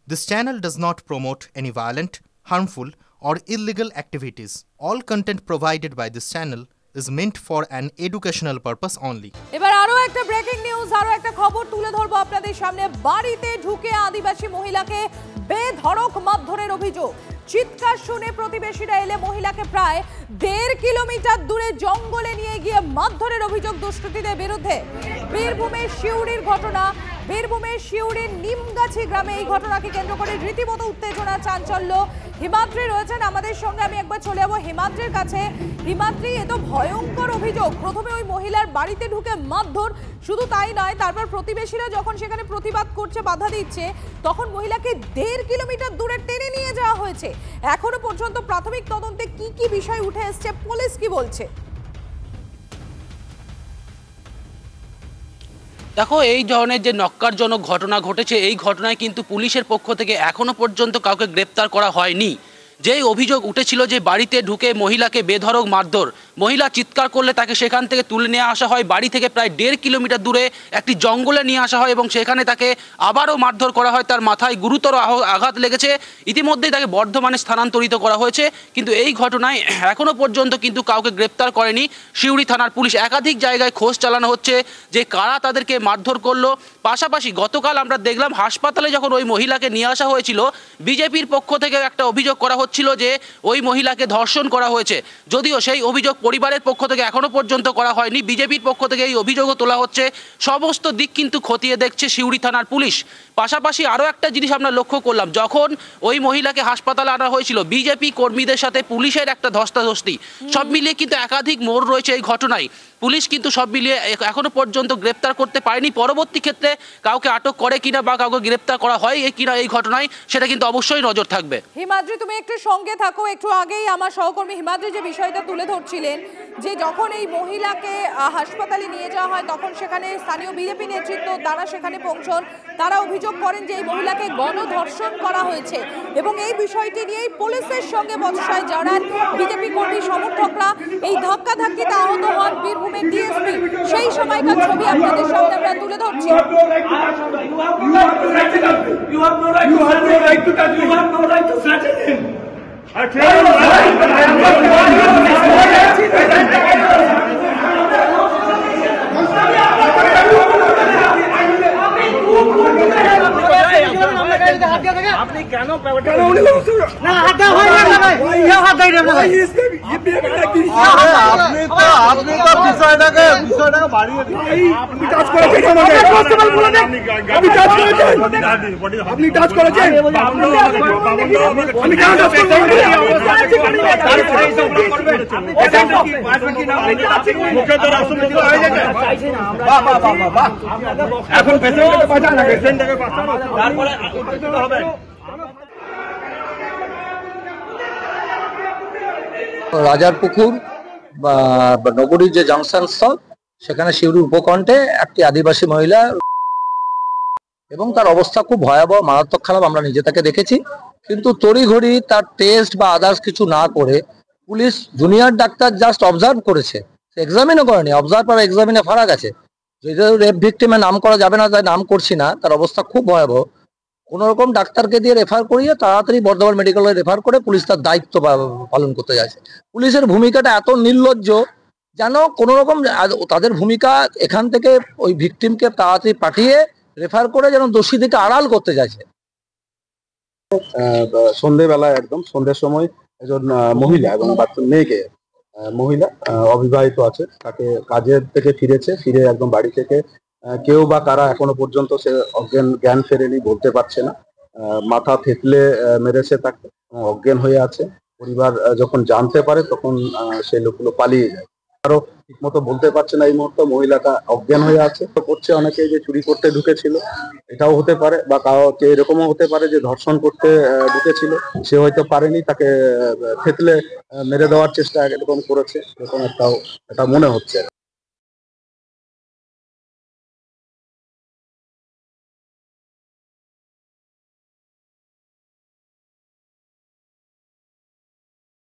This channel does not promote any violent, harmful, or illegal activities. All content provided by this channel is meant for an educational purpose only. এবার আরো একটা breaking news, আরো একটা খবর তুলে ধরবো আপনাদের সামনে। বাড়িতে ঢুকে আদিবাসী মহিলাকে বেধড়ক মারধরের অভিযোগ। চিৎকার শুনে প্রতিবেশীরা এলে মহিলাকে প্রায় 1.5 কিলোমিটার দূরে জঙ্গলে নিয়ে গিয়ে মারধরের অভিযোগ দুষ্কৃতীদের বিরুদ্ধে। বীরভূমের শিউড়ির ঘটনা। বীরভূমের শিউড়ির নিমগাছি গ্রামে এই ঘটনাকে কেন্দ্র করে রীতিমতো উত্তেজনা, চাঞ্চল্য। হিমাদ্রি রয়েছেন আমাদের সঙ্গে, আমি একবার চলে যাবো হিমাদ্রির কাছে। হিমাদ্রি, এ তো ভয়ঙ্কর অভিযোগ। প্রথমে ওই মহিলার বাড়িতে ঢুকে মারধর, শুধু তাই নয়, তারপর প্রতিবেশীরা যখন সেখানে প্রতিবাদ করছে, বাধা দিচ্ছে, তখন মহিলাকে 1.5 কিলোমিটার দূরে টেনে নিয়ে যাওয়া হয়েছে। এখনো পর্যন্ত প্রাথমিক তদন্তে কি কি বিষয় উঠে এসছে, পুলিশ কি বলছে? দেখো, এই ধরনের যে নক্কারজনক ঘটনা ঘটেছে, এই ঘটনায় কিন্তু পুলিশের পক্ষ থেকে এখনো পর্যন্ত কাউকে গ্রেপ্তার করা হয়নি। যেই অভিযোগ উঠেছিল যে বাড়িতে ঢুকে মহিলাকে বেধড়ক মারধর, মহিলা চিৎকার করলে তাকে সেখান থেকে তুলে নিয়ে আসা হয়, বাড়ি থেকে প্রায় 1.5 কিলোমিটার দূরে একটি জঙ্গলে নিয়ে আসা হয় এবং সেখানে তাকে আবারও মারধর করা হয়। তার মাথায় গুরুতর আঘাত লেগেছে। ইতিমধ্যেই তাকে বর্ধমানে স্থানান্তরিত করা হয়েছে। কিন্তু এই ঘটনায় এখনো পর্যন্ত কিন্তু কাউকে গ্রেপ্তার করেনি শিউড়ি থানার পুলিশ। একাধিক জায়গায় খোঁজ চালানো হচ্ছে যে কারা তাদেরকে মারধর করলো। পাশাপাশি গতকাল আমরা দেখলাম হাসপাতালে যখন ওই মহিলাকে নিয়ে আসা হয়েছিল, বিজেপির পক্ষ থেকে একটা অভিযোগ করা হচ্ছিল যে ওই মহিলাকে ধর্ষণ করা হয়েছে। যদিও সেই অভিযোগ পরিবারের পক্ষ থেকে এখনো পর্যন্ত করা হয়নি, বিজেপির পক্ষ থেকে এই অভিযোগও তোলা হচ্ছে। সমস্ত দিক কিন্তু খতিয়ে দেখছে শিউড়ি থানার পুলিশ। পাশাপাশি আরও একটা জিনিস আমরা লক্ষ্য করলাম, যখন ওই মহিলাকে হাসপাতালে আনা হয়েছিল, বিজেপি কর্মীদের সাথে পুলিশের একটা ধস্তাধস্তি, সব মিলিয়ে কিন্তু একাধিক মোড় রয়েছে এই ঘটনায়। পুলিশ কিন্তু সব মিলিয়ে এখনো পর্যন্ত গ্রেপ্তার করতে পারেনি। পরবর্তী ক্ষেত্রে কাউকে আটক করে কিনা বা কাউকে গ্রেপ্তার করা হয় কিনা এই ঘটনায়, সেটা কিন্তু অবশ্যই নজর থাকবে। হিমাদ্রি, তুমি একটু সঙ্গে থাকো। একটু আগেই আমার সহকর্মী হিমাদ্রি যে বিষয়টা তুলে ধরছিলেন, যে যখন এই মহিলাকে হাসপাতালে নিয়ে যাওয়া হয়, তখন সেখানে স্থানীয় বিজেপি নেতৃত্ব তারা সেখানে পৌঁছন। তারা অভিযোগ করেন যে এই মহিলাকে গণধর্ষণ করা হয়েছে এবং এই বিষয়টি নিয়েই পুলিশের সঙ্গে বচসায় জড়ান বিজেপি কর্মী সমর্থকরা। এই ধাক্কাধাক্কিতে আহত হন বীরভূমের ডিএসপি। সেই সময়কার ছবি আপনাদের সামনে আমরা তুলে ধরছি। আপনি কেন না হাত দাও হয় না ভাই, ইয়া হাত দাও রে ভাই, আপনি তো বিষয়টাকে বাড়িয়ে দিন। আপনি টাচ করেছেন আমাকে, কনস্টেবল বলে দেন আপনি টাচ করেছেন, আপনি টাচ করেছেন, আমি কেন টাচ করব? এখন পেশেন্টকে বাঁচান, পেশেন্টকে বাঁচান, তারপরে হবে। রাজারপুকুর বা নগরীর যে জাংশন স্থল, সেখানে শিউড়ি উপকণ্ঠে একটি আদিবাসী মহিলা এবং তার অবস্থা খুব ভয়াবহ, মারাত্মক খারাপ। আমরা নিজে তাকে দেখেছি, কিন্তু তড়িঘড়ি তার টেস্ট বা আদার্স কিছু না করে police junior doctor just observe করেছে, এক্সামিনও করেনি। অবজার্ভ আর এক্সামিনে ফারাক আছে। যদিও রেপ ভিক্টিমের নাম করা যাবে না, তাই নাম করছি না। তার অবস্থা খুব ভয়াবহ। কোন রকম ডাক্তারকে দিয়ে রেফার করিয়ে তাড়াতাড়ি বর্ধমান মেডিকেলে রেফার করে পুলিশ তার দায়িত্ব পালন করতে যাচ্ছে। পুলিশের ভূমিকাটা এত নির্লজ্জ, যেন কোন রকম তাদের ভূমিকা এখান থেকে ওই ভিকটিমকে তাড়াতাড়ি পাঠিয়ে রেফার করে যেন দোষীদেরকে আড়াল করতে যাচ্ছে। সন্ধ্যেবেলায়, একদম সন্ধ্যের সময় একজন মহিলা এবং মেয়েকে, মহিলা অবিবাহিত আছে, তাকে কাজের থেকে ফিরে একদম বাড়ি থেকে কেউ বা কারা এখনো পর্যন্ত সে জ্ঞান ফেরেনি, বলতে পারছে না। মাথা থেতলে মেরেছে তাকে, অজ্ঞান হয়ে আছে। পরিবার যখন জানতে পারে তখন সে লোকগুলো পালিয়ে যায়। আরো ঠিক মতো বলতে পারছে না এই মুহূর্তে, মহিলাটা অজ্ঞান হয়ে আছে। করছে অনেকে যে চুরি করতে ঢুকেছিল, এটাও হতে পারে, বা কাউকে এরকমও হতে পারে যে ধর্ষণ করতে ঢুকেছিল, সে হয়তো পারেনি, তাকে থেতলে মেরে দেওয়ার চেষ্টা এরকম করেছে, এরকম একটা মনে হচ্ছে।